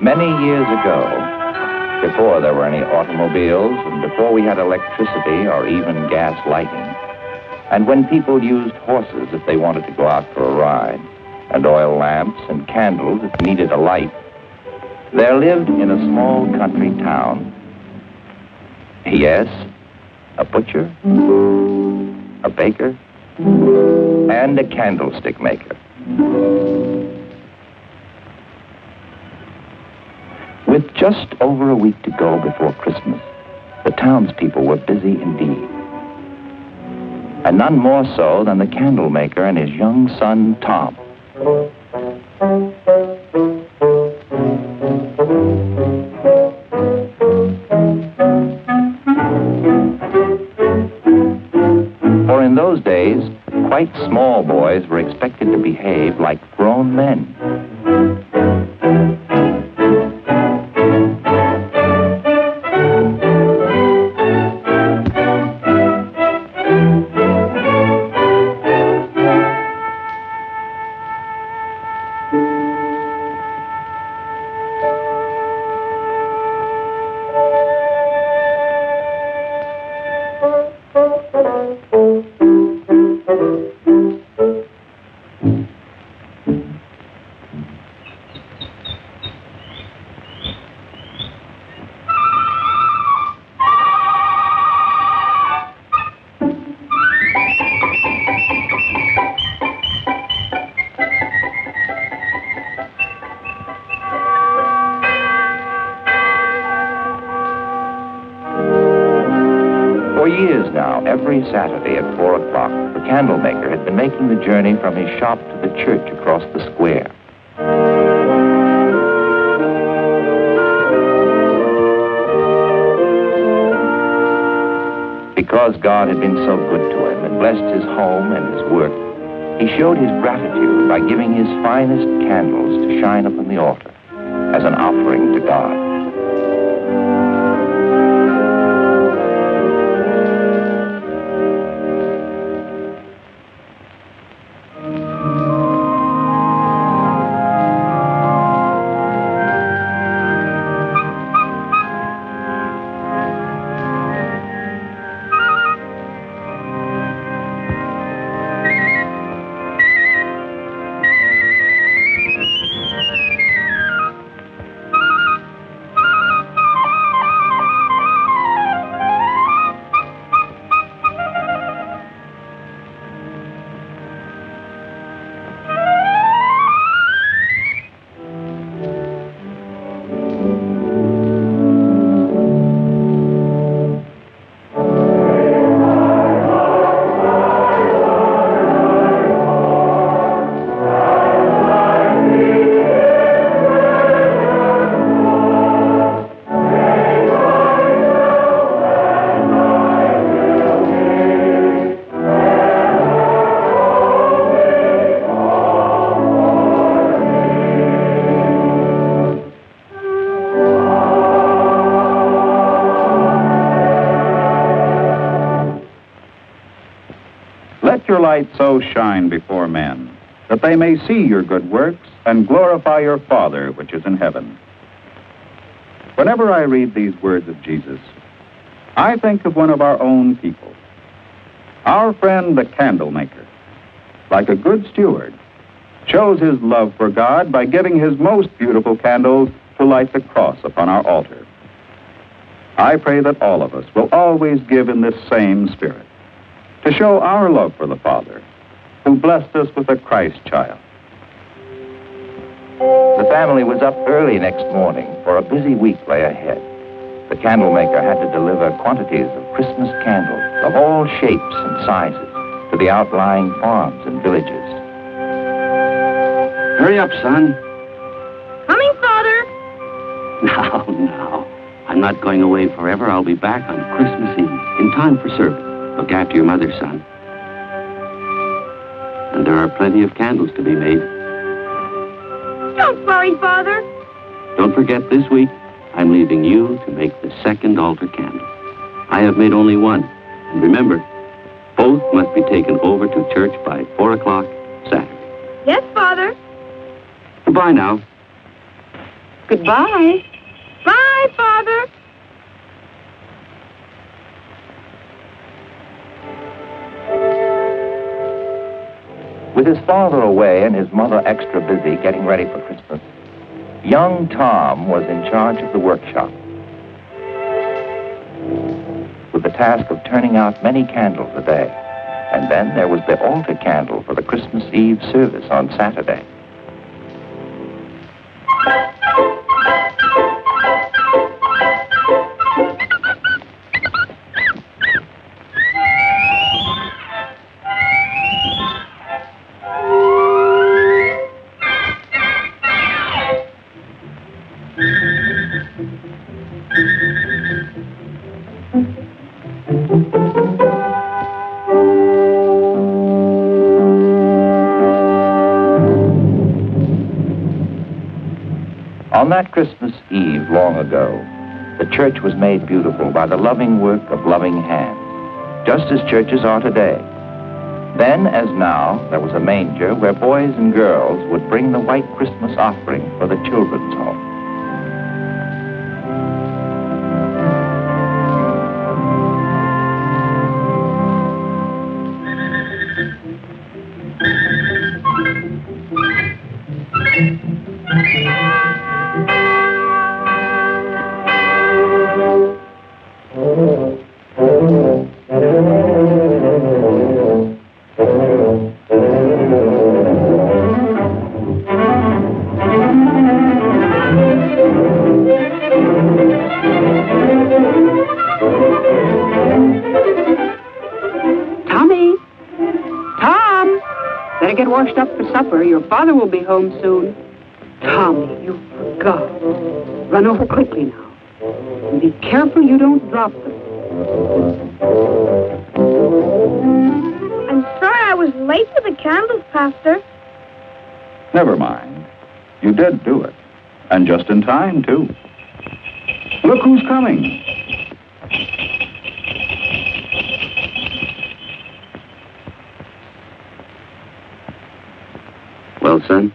Many years ago, before there were any automobiles and before we had electricity or even gas lighting, and when people used horses if they wanted to go out for a ride, and oil lamps and candles if needed a light, there lived in a small country town, yes, a butcher, a baker, and a candlestick maker. With just over a week to go before Christmas, the townspeople were busy indeed. And none more so than the candlemaker and his young son, Tom. For in those days, quite small boys were expected to behave like grown men. Every Saturday at 4 o'clock, the candlemaker had been making the journey from his shop to the church across the square. Because God had been so good to him and blessed his home and his work, he showed his gratitude by giving his finest candles to shine upon the altar as an offering to God. Your light so shine before men, that they may see your good works and glorify your Father which is in heaven. Whenever I read these words of Jesus, I think of one of our own people, our friend the Candlemaker. Like a good steward, shows his love for God by giving his most beautiful candles to light the cross upon our altar. I pray that all of us will always give in this same spirit, to show our love for the Father, who blessed us with a Christ child. The family was up early next morning, for a busy week lay ahead. The Candlemaker had to deliver quantities of Christmas candles of all shapes and sizes to the outlying farms and villages. Hurry up, son. Coming, Father. Now. I'm not going away forever. I'll be back on Christmas Eve, in time for service. Look after your mother, son. And there are plenty of candles to be made. Don't worry, Father. Don't forget, this week, I'm leaving you to make the second altar candle. I have made only one. And remember, both must be taken over to church by 4 o'clock Saturday. Yes, Father. Goodbye now. Goodbye. Bye, Father. With his father away and his mother extra busy getting ready for Christmas, young Tom was in charge of the workshop, with the task of turning out many candles a day. And then there was the altar candle for the Christmas Eve service on Saturday. On that Christmas Eve long ago, the church was made beautiful by the loving work of loving hands, just as churches are today. Then, as now, there was a manger where boys and girls would bring the white Christmas offering for the children's home. Get washed up for supper. Your father will be home soon. Tommy, you forgot. Run over quickly now. And be careful you don't drop them. I'm sorry I was late for the candles, Pastor. Never mind. You did do it. And just in time, too. Look who's coming. Well, son,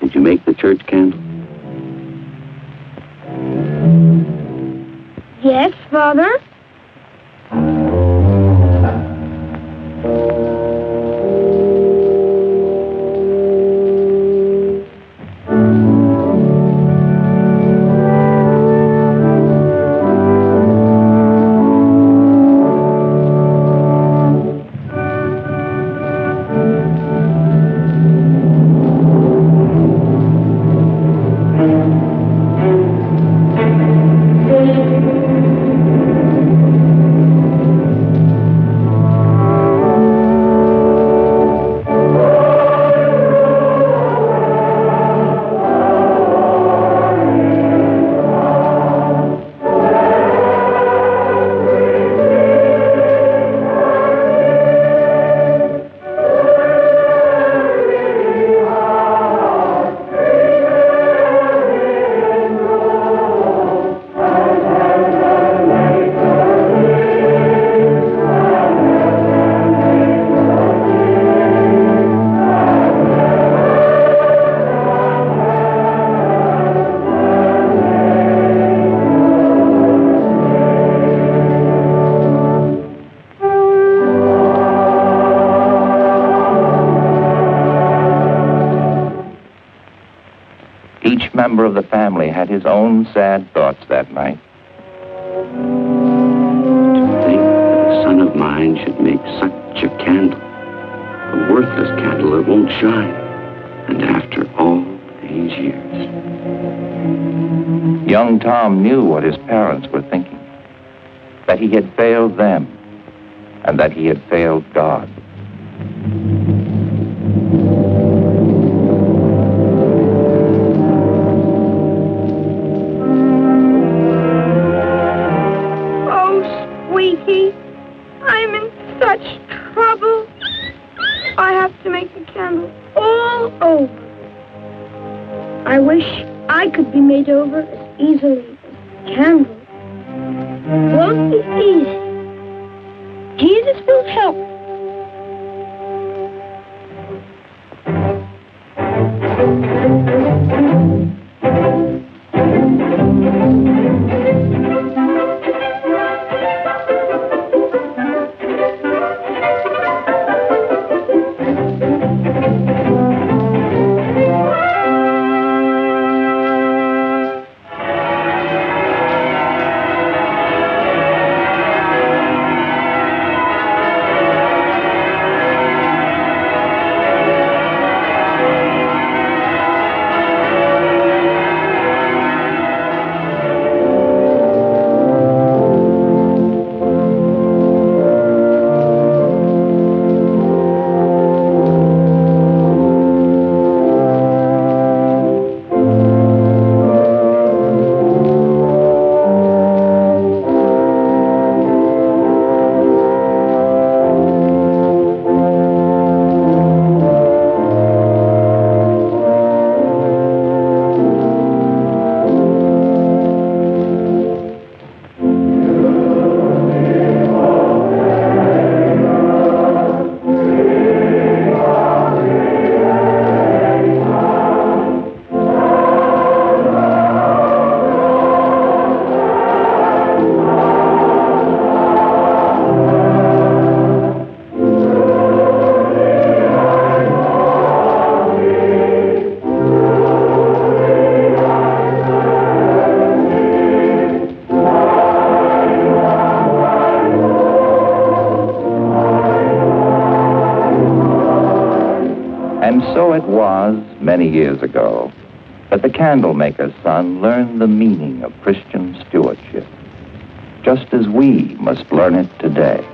did you make the church candle? Yes, Father. member of the family had his own sad thoughts that night. To think that a son of mine should make such a candle, a worthless candle that won't shine, and after all these years. Young Tom knew what his parents were thinking, that he had failed them, and that he had failed God. Oh, Squeaky, I'm in such trouble. I have to make the candle all over. I wish I could be made over as easily as the candle. Won't be easy. Jesus will help. And so it was, many years ago, that the Candlemaker's son learned the meaning of Christian stewardship, just as we must learn it today.